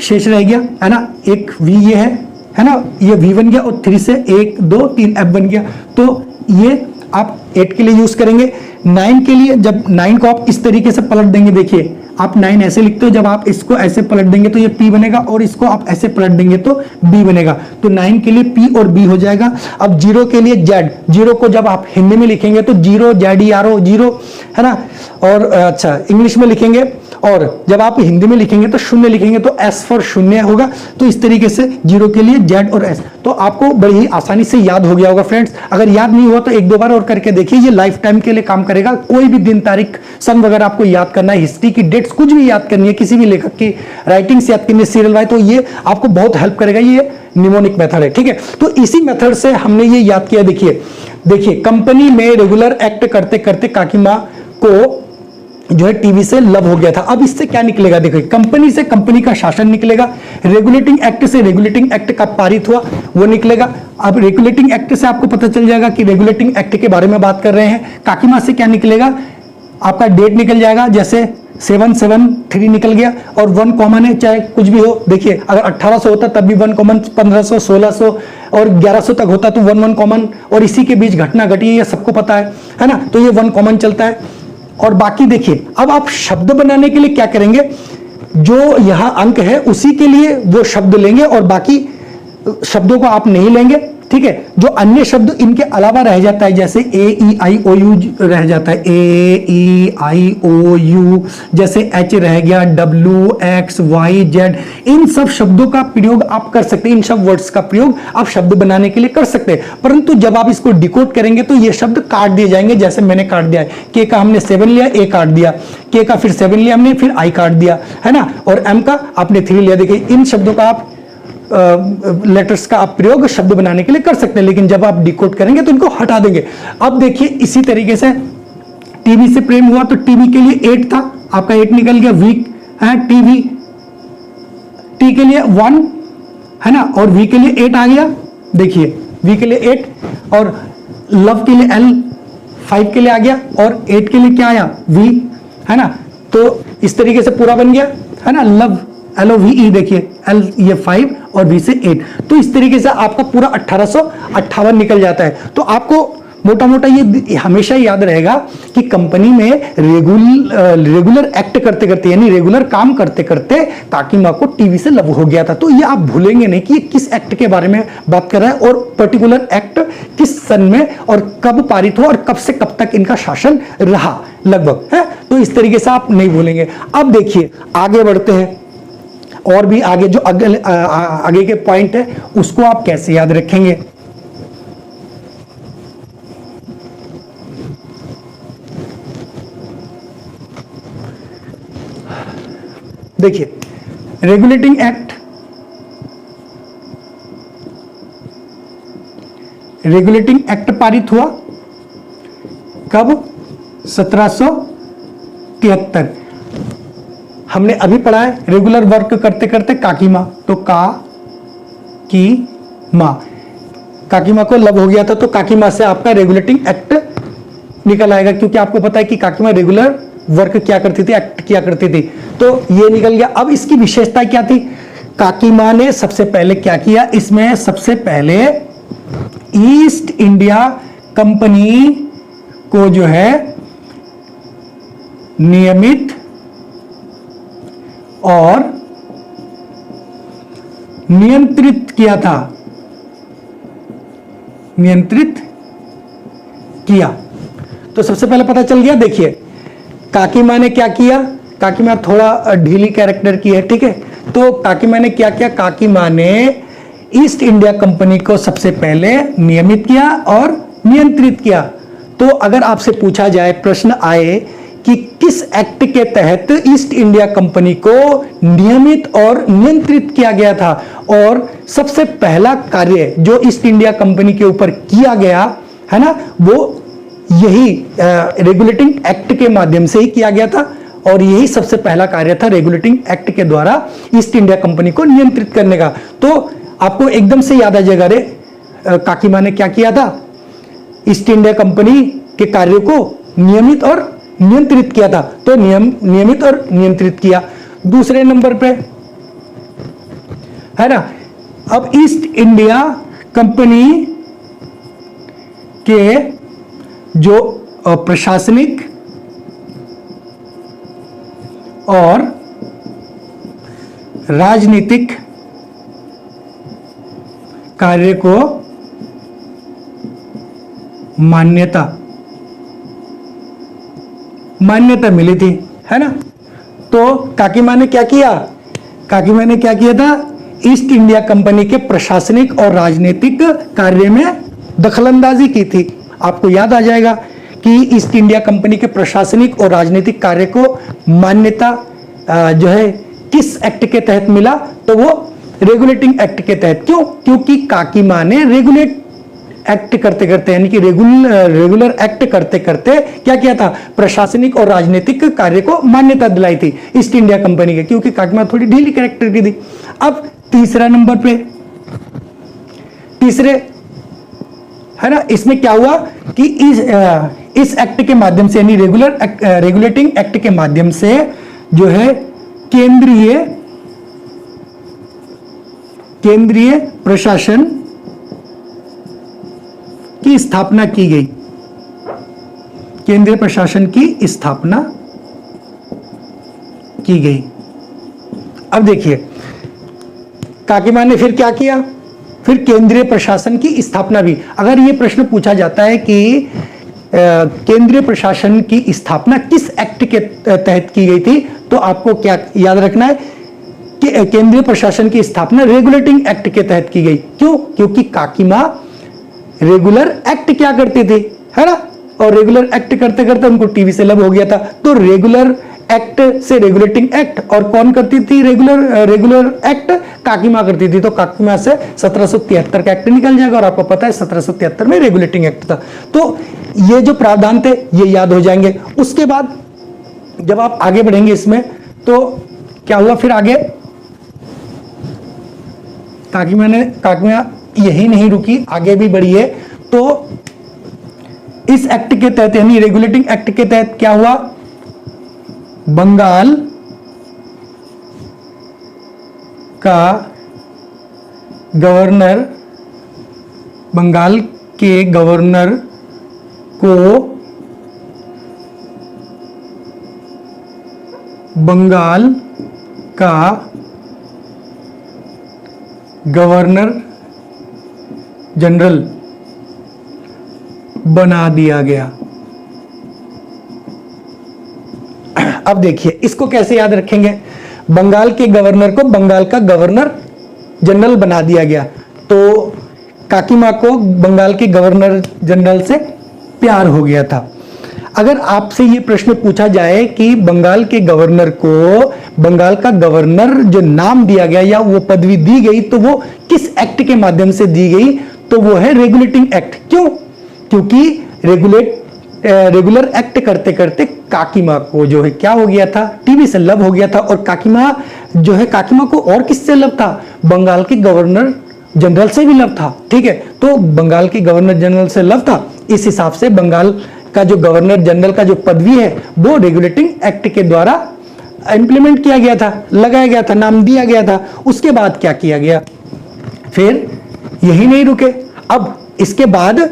शेष रह गया, है ना, एक वी ये है ना, ये वी बन गया, और 3 से 1 2 3 एफ बन गया, तो ये आप 8 के लिए यूज करेंगे। 9 के लिए जब 9 को आप इस तरीके से पलट देंगे, देखिए आप 9 ऐसे लिखते हो, जब आप इसको ऐसे पलट देंगे तो ये P बनेगा, और इसको आप ऐसे पलट देंगे तो B बनेगा, तो 9 के लिए P और B हो जाएगा। अब 0 के लिए Z, 0 को जब आप हिंदी में लिखेंगे तो 0 ZERO 0, है ना, और अच्छा इंग्लिश में लिखेंगे, और जब आप हिंदी में लिखेंगे तो शून्य लिखेंगे तो S फॉर शून्य होगा, तो इस तरीके से 0 के लिए Z और S, तो आपको बड़ी ही आसानी से याद हो गया होगा फ्रेंड्स। अगर याद नहीं हुआ तो एक दो बार और करके देखिए, ये लाइफ टाइम के लिए काम करेगा। कोई भी दिन तारीख सन वगैरह आपको याद करना है, हिस्ट्री की डेट्स कुछ भी याद करनी है, किसी भी लेखक की राइटिंग्स याद करनी है, सीरियल वाइज, तो ये आपको बहुत हेल्प करेगा। ये निमोनिक मेथड है, ठीक है। तो इसी मेथड से हमने ये याद किया। देखिए कंपनी में रेगुलर एक्ट करते करते काकीमा को जो है टीवी से लव हो गया था। अब इससे क्या निकलेगा, देखिए कंपनी से कंपनी का शासन निकलेगा, रेगुलेटिंग एक्ट से रेगुलेटिंग एक्ट का पारित हुआ वो निकलेगा। अब रेगुलेटिंग एक्ट से आपको पता चल जाएगा कि रेगुलेटिंग एक्ट के बारे में बात कर रहे हैं। काकीमा से क्या निकलेगा, आपका डेट निकल जाएगा, जैसे 773 निकल गया, और 1 कॉमन है, चाहे कुछ भी हो। देखिए अगर 1800 होता तब भी 1 कॉमन, 1500 1600 और 1100 तक होता तो 1 1 कॉमन, और इसी के बीच घटना घटी है, ये सबको पता है ना, तो ये 1 कॉमन चलता है। और बाकी देखिए अब आप शब्द बनाने के लिए क्या करेंगे, जो यहां अंक है उसी के लिए वो शब्द लेंगे, और बाकी शब्दों को आप नहीं लेंगे, ठीक है। जो अन्य शब्द इनके अलावा रह जाता है, जैसे ए ई आई ओ यू रह जाता है, ए ई आई ओ यू, जैसे एच रह गया, डब्ल्यू एक्स वाई जेड, इन सब शब्दों का प्रयोग आप कर सकते हैं, इन सब वर्ड्स का प्रयोग आप शब्द बनाने के लिए कर सकते हैं। परंतु जब आप इसको डिकोड करेंगे तो ये शब्द काट दिए जाएंगे, जैसे मैंने काट दिया है, के का हमने 7 लिया, ए काट दिया, के का फिर 7 लिया हमने, फिर आई काट दिया, है ना, और एम का आपने 3 लिया। देखिए इन शब्दों का आप लेटर्स का आप प्रयोग शब्द बनाने के लिए कर सकते हैं, लेकिन जब आप डिकोड करेंगे तो इनको हटा देंगे। अब देखिए इसी तरीके से टीवी से प्रेम हुआ, तो टीवी के लिए 8 था, आपका 8 निकल गया, वीक है टीवी, टी के लिए 1 है ना, और वी के लिए 8 आ गया, देखिए वी के लिए 8, और लव के लिए L 5 के लिए आ गया, और 8 के लिए क्या आया, वी, है ना, तो इस तरीके से पूरा बन गया, है ना, लव LOVE, देखिए L ये 5 और V से 8, तो इस तरीके से आपका पूरा 1858 निकल जाता है। तो आपको मोटा मोटा ये हमेशा याद रहेगा कि कंपनी में रेगुलर एक्ट करते करते, यानी रेगुलर काम करते करते काकीमा को टीवी से लव हो गया था। तो ये आप भूलेंगे नहीं कि ये किस एक्ट के बारे में बात कर रहा है, और पर्टिकुलर एक्ट किस सन में और कब पारित हो, और कब से कब तक इनका शासन रहा लगभग, है। तो इस तरीके से आप नहीं भूलेंगे। अब देखिए आगे बढ़ते हैं, और भी आगे जो आगे के पॉइंट है उसको आप कैसे याद रखेंगे। देखिए रेगुलेटिंग एक्ट पारित हुआ कब, 1773। हमने अभी पढ़ा है रेगुलर वर्क करते करते काकीमा, तो काकीमा को लव हो गया था, तो काकीमा से आपका रेगुलेटिंग एक्ट निकल आएगा, क्योंकि आपको पता है कि काकीमा रेगुलर वर्क क्या करती थी, एक्ट किया करती थी, तो ये निकल गया। अब इसकी विशेषता क्या थी, काकीमा ने सबसे पहले क्या किया, इसमें सबसे पहले ईस्ट इंडिया कंपनी को जो है नियमित और नियंत्रित किया। तो सबसे पहले पता चल गया। देखिए काकीमा ने क्या किया, काकीमा थोड़ा ढीली कैरेक्टर की है, ठीक है, तो काकीमा ने क्या किया, काकीमा ने ईस्ट इंडिया कंपनी को सबसे पहले नियमित किया और नियंत्रित किया। तो अगर आपसे पूछा जाए, प्रश्न आए कि किस एक्ट के तहत ईस्ट इंडिया कंपनी को नियमित और नियंत्रित किया गया था, और सबसे पहला कार्य जो ईस्ट इंडिया कंपनी के ऊपर किया गया है ना, वो यही रेगुलेटिंग एक्ट के माध्यम से ही किया गया था, और यही सबसे पहला कार्य था रेगुलेटिंग एक्ट के द्वारा ईस्ट इंडिया कंपनी को नियंत्रित करने का। तो आपको एकदम से याद आ जाएगा, रे काकीमा ने क्या किया था, ईस्ट इंडिया कंपनी के कार्यों को नियमित और नियंत्रित किया था। तो नियमित और नियंत्रित किया। दूसरे नंबर पे है ना, अब ईस्ट इंडिया कंपनी के जो प्रशासनिक और राजनीतिक कार्य को मान्यता मिली थी, है ना। तो काकीमा ने क्या किया, काकीमा ने क्या किया था, ईस्ट इंडिया कंपनी के प्रशासनिक और राजनीतिक कार्य में दखलंदाजी की थी। आपको याद आ जाएगा कि ईस्ट इंडिया कंपनी के प्रशासनिक और राजनीतिक कार्य को मान्यता जो है किस एक्ट के तहत मिला, तो वो रेगुलेटिंग एक्ट के तहत। क्यों? क्योंकि काकीमा ने रेगुलेट एक्ट करते करते, यानी कि रेगुलर एक्ट करते करते क्या किया था, प्रशासनिक और राजनीतिक कार्य को मान्यता दिलाई थी ईस्ट इंडिया कंपनी के, क्योंकि काकीमा थोड़ी ढीली कैरेक्टर की थी। अब तीसरा नंबर पे, तीसरे है ना, इसमें क्या हुआ कि इस एक्ट के माध्यम से, यानी रेगुलेटिंग एक्ट के माध्यम से जो है केंद्रीय प्रशासन की स्थापना की गई। केंद्रीय प्रशासन की स्थापना की गई। अब देखिए काकीमा ने फिर क्या किया, फिर केंद्रीय प्रशासन की स्थापना भी। अगर यह प्रश्न पूछा जाता है कि केंद्रीय प्रशासन की स्थापना किस एक्ट के तहत की गई थी, तो आपको क्या याद रखना है कि केंद्रीय प्रशासन की स्थापना रेगुलेटिंग एक्ट के तहत की गई। क्यों? क्योंकि काकीमा रेगुलर एक्ट क्या करती थी, है ना, और रेगुलर एक्ट करते करते उनको टीवी से लब हो गया था। तो रेगुलर एक्ट से रेगुलेटिंग एक्ट, और कौन करती थी रेगुलर एक्ट, काकीमा करती थी। तो काकीमा से 1773 का एक्ट निकल जाएगा, और आपको पता है 1773 में रेगुलेटिंग एक्ट था। तो ये जो प्रावधान थे ये याद हो जाएंगे। उसके बाद जब आप आगे बढ़ेंगे इसमें, तो क्या हुआ फिर आगे, काकीमा यही नहीं रुकी, आगे भी बढ़ी है। तो इस एक्ट के तहत, यानी रेगुलेटिंग एक्ट के तहत क्या हुआ, बंगाल का गवर्नर, बंगाल के गवर्नर को बंगाल का गवर्नर जनरल बना दिया गया। अब देखिए इसको कैसे याद रखेंगे, बंगाल के गवर्नर को बंगाल का गवर्नर जनरल बना दिया गया। तो काकीमा को बंगाल के गवर्नर जनरल से प्यार हो गया था। अगर आपसे ये प्रश्न पूछा जाए कि बंगाल के गवर्नर को बंगाल का गवर्नर जो नाम दिया गया या वो पदवी दी गई, तो वो किस एक्ट के माध्यम से दी गई, तो वो है रेगुलेटिंग एक्ट। क्यों? क्योंकि रेगुलर एक्ट करते करते काकीमा को जो है क्या हो गया था, टीवी से लव हो गया था। और काकीमा जो है, काकीमा को और किससे लव था, बंगाल के गवर्नर जनरल से भी लव था। ठीक है, तो बंगाल के गवर्नर जनरल से लव था, इस हिसाब से बंगाल का जो गवर्नर जनरल का जो पदवी है वो रेगुलेटिंग एक्ट के द्वारा इंप्लीमेंट किया गया था, लगाया गया था, नाम दिया गया था। उसके बाद क्या किया गया, फिर यही नहीं रुके, अब इसके बाद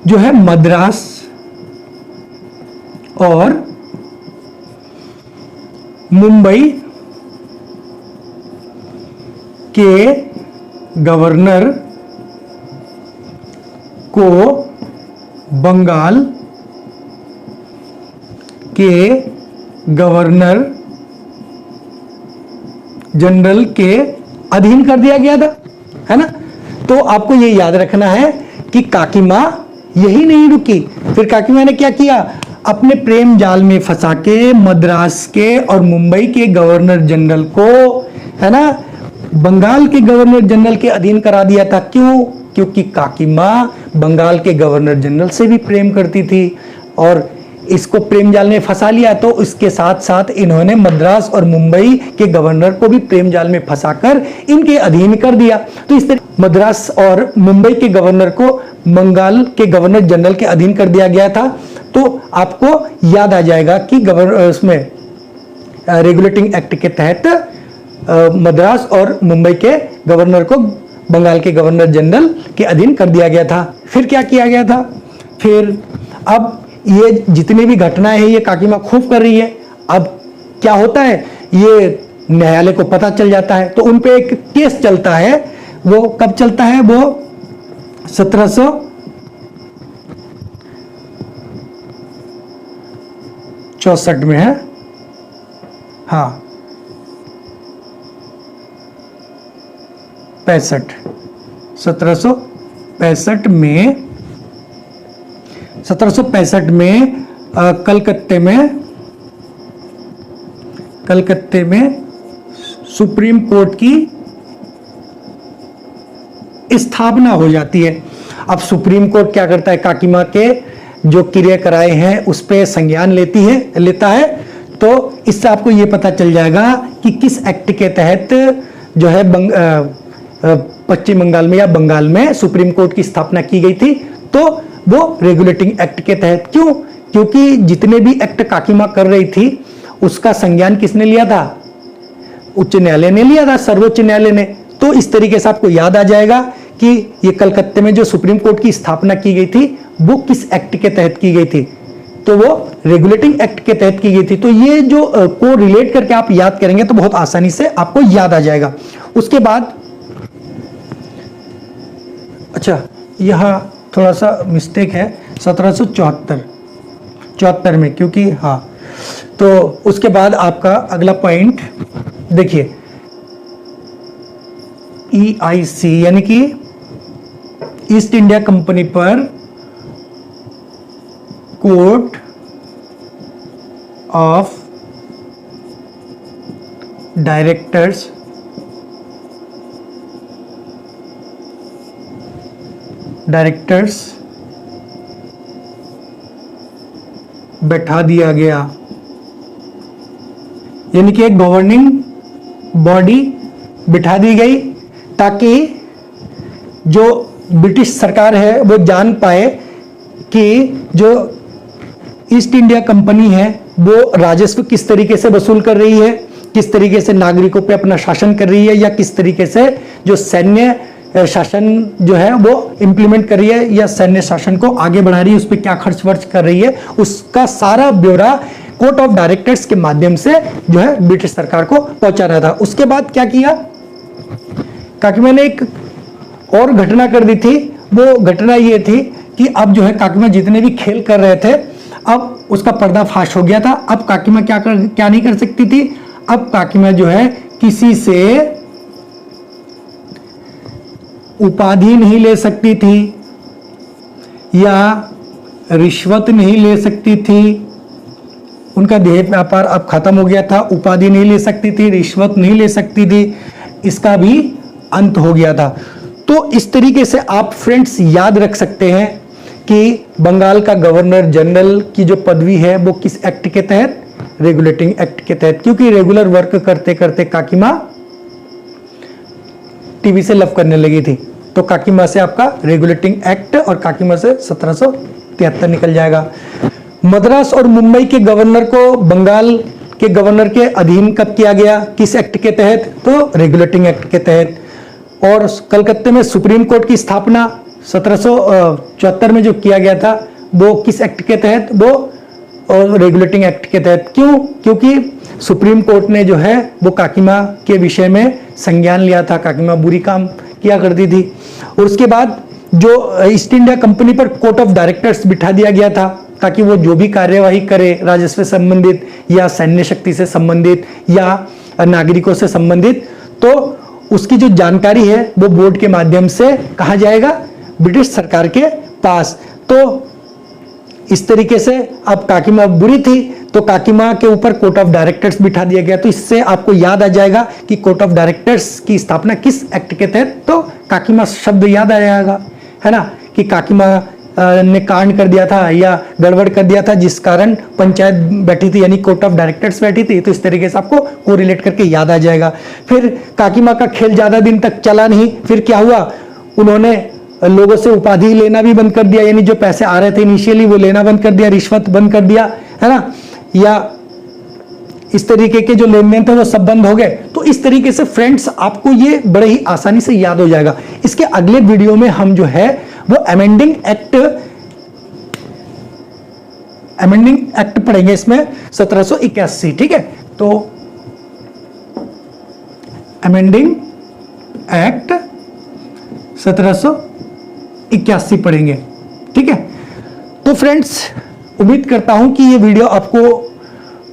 जो है मद्रास और मुंबई के गवर्नर को बंगाल के गवर्नर जनरल के अधीन कर दिया गया था, है ना। तो आपको ये याद रखना है कि काकीमा यही नहीं रुकी, फिर काकीमा ने क्या किया, अपने प्रेम जाल में फंसा के मद्रास के और मुंबई के गवर्नर जनरल को, है ना, बंगाल के गवर्नर जनरल के अधीन करा दिया था। क्यों? क्योंकि काकीमा बंगाल के गवर्नर जनरल से भी प्रेम करती थी, और इसको प्रेम जाल में फंसा लिया, तो इसके साथ साथ इन्होंने मद्रास और मुंबई के गवर्नर को भी प्रेम जाल में फंसाकर इनके अधीन कर दिया। तो इस तरह मद्रास और मुंबई के गवर्नर को बंगाल के गवर्नर जनरल के अधीन कर दिया गया था। तो आपको याद आ जाएगा कि उसमें रेगुलेटिंग एक्ट के तहत मद्रास और मुंबई के गवर्नर को बंगाल के गवर्नर जनरल के अधीन कर दिया गया था। फिर क्या किया गया था, फिर अब ये जितनी भी घटनाएं हैं ये काकीमा खूब कर रही है। अब क्या होता है, ये न्यायालय को पता चल जाता है, तो उन पे एक केस चलता है। वो कब चलता है, वो 1764 में है। हाँ 1765 में 1765 में कलकत्ते में सुप्रीम कोर्ट की स्थापना हो जाती है। अब सुप्रीम कोर्ट क्या करता है, काकीमा के जो क्रिया कराए हैं उस पर संज्ञान लेता है। तो इससे आपको ये पता चल जाएगा कि किस एक्ट के तहत जो है पश्चिम बंगाल में या बंगाल में सुप्रीम कोर्ट की स्थापना की गई थी। तो वो रेगुलेटिंग एक्ट के तहत। क्यों, क्योंकि जितने भी एक्ट काकीमा कर रही थी उसका संज्ञान किसने लिया था, उच्च न्यायालय ने लिया था, सर्वोच्च न्यायालय ने। तो इस तरीके से आपको याद आ जाएगा कि ये कलकत्ते में जो सुप्रीम कोर्ट की स्थापना की गई थी वो किस एक्ट के तहत की गई थी, तो वो रेगुलेटिंग एक्ट के तहत की गई थी। तो ये जो को रिलेट करके आप याद करेंगे तो बहुत आसानी से आपको याद आ जाएगा। उसके बाद अच्छा, यहां थोड़ा सा मिस्टेक है, 1774 में, क्योंकि हाँ, तो उसके बाद आपका अगला पॉइंट देखिए, EIC यानी कि ईस्ट इंडिया कंपनी पर कोर्ट ऑफ डायरेक्टर्स बैठा दिया गया, यानी कि एक गवर्निंग बॉडी बिठा दी गई ताकि जो ब्रिटिश सरकार है वो जान पाए कि जो ईस्ट इंडिया कंपनी है वो राजस्व किस तरीके से वसूल कर रही है, किस तरीके से नागरिकों पे अपना शासन कर रही है, या किस तरीके से जो सैन्य शासन जो है वो इंप्लीमेंट कर रही है, या सैन्य शासन को आगे बढ़ा रही है, उस पर क्या खर्च वर्च कर रही है, उसका सारा ब्यौरा कोर्ट ऑफ डायरेक्टर्स के माध्यम से जो है ब्रिटिश सरकार को पहुंचाना था। उसके बाद क्या किया, काकीमा ने एक और घटना कर दी थी। वो घटना ये थी कि अब जो है काकीमा जितने भी खेल कर रहे थे अब उसका पर्दाफाश हो गया था। अब काकीमा क्या नहीं कर सकती थी, अब काकीमा जो है किसी से उपाधि नहीं ले सकती थी या रिश्वत नहीं ले सकती थी। उनका देह व्यापार अब खत्म हो गया था, उपाधि नहीं ले सकती थी, रिश्वत नहीं ले सकती थी, इसका भी अंत हो गया था। तो इस तरीके से आप फ्रेंड्स याद रख सकते हैं कि बंगाल का गवर्नर जनरल की जो पदवी है वो किस एक्ट के तहत, रेगुलेटिंग एक्ट के तहत, क्योंकि रेगुलर वर्क करते करते काकीमा टीवी से लव करने लगी थी। तो काकीमा से आपका रेगुलेटिंग एक्ट और काकीमा से 1773 निकल जाएगा। मद्रास और मुंबई के गवर्नर को बंगाल के गवर्नर के अधीन कब किया गया, किस एक्ट के तहत, तो रेगुलेटिंग एक्ट के तहत। और कलकत्ते में सुप्रीम कोर्ट की स्थापना 1774 में जो किया गया था वो किस एक्ट के तहत, वो और रेगुलेटिंग एक्ट के तहत। क्यों, क्योंकि सुप्रीम कोर्ट ने जो है वो काकीमा के विषय में संज्ञान लिया था, काकीमा बुरी काम किया करती थी। और उसके बाद जो ईस्ट इंडिया कंपनी पर कोर्ट ऑफ डायरेक्टर्स बिठा दिया गया था ताकि वो जो भी कार्यवाही करे राजस्व से संबंधित या सैन्य शक्ति से संबंधित या नागरिकों से संबंधित, तो उसकी जो जानकारी है वो बोर्ड के माध्यम से कहा जाएगा, ब्रिटिश सरकार के पास। तो इस तरीके से अब काकीमा बुरी थी तो काकीमा के ऊपर कोर्ट ऑफ डायरेक्टर्स बिठा दिया गया। तो इससे आपको याद आ जाएगा कि कोर्ट ऑफ डायरेक्टर्स की स्थापना किस एक्ट के तहत, तो काकीमा शब्द याद आ जाएगा, है ना, कि काकीमा ने कांड कर दिया था या गड़बड़ कर दिया था, जिस कारण पंचायत बैठी थी यानी कोर्ट ऑफ डायरेक्टर्स बैठी थी, तो इस तरीके से आपको कोरिलेट करके याद आ जाएगा। फिर काकी माँ का खेल ज़्यादा दिन तक चला नहीं, फिर क्या हुआ, उन्होंने लोगों से उपाधि लेना भी बंद कर दिया, यानी जो पैसे आ रहे थे इनिशियली वो लेना बंद कर दिया, रिश्वत बंद कर दिया, है ना, या इस तरीके के जो लेन देन थे वो सब बंद हो गए। तो इस तरीके से फ्रेंड्स आपको ये बड़े ही आसानी से याद हो जाएगा। इसके अगले वीडियो में हम जो है वो अमेंडिंग एक्ट पढ़ेंगे, इसमें 1781, ठीक है। तो अमेंडिंग एक्ट 1781 पढ़ेंगे, ठीक है। तो फ्रेंड्स उम्मीद करता हूं कि ये वीडियो आपको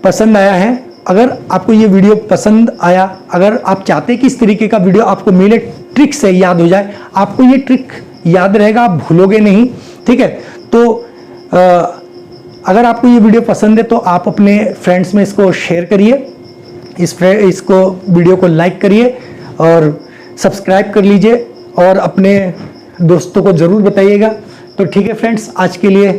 पसंद आया है। अगर आपको ये वीडियो पसंद आया, अगर आप चाहते हैं कि इस तरीके का वीडियो आपको मिले, ट्रिक से याद हो जाए, आपको ये ट्रिक याद रहेगा, आप भूलोगे नहीं, ठीक है। तो अगर आपको ये वीडियो पसंद है तो आप अपने फ्रेंड्स में इसको शेयर करिए, इसको वीडियो को लाइक करिए और सब्सक्राइब कर लीजिए और अपने दोस्तों को ज़रूर बताइएगा। तो ठीक है फ्रेंड्स, आज के लिए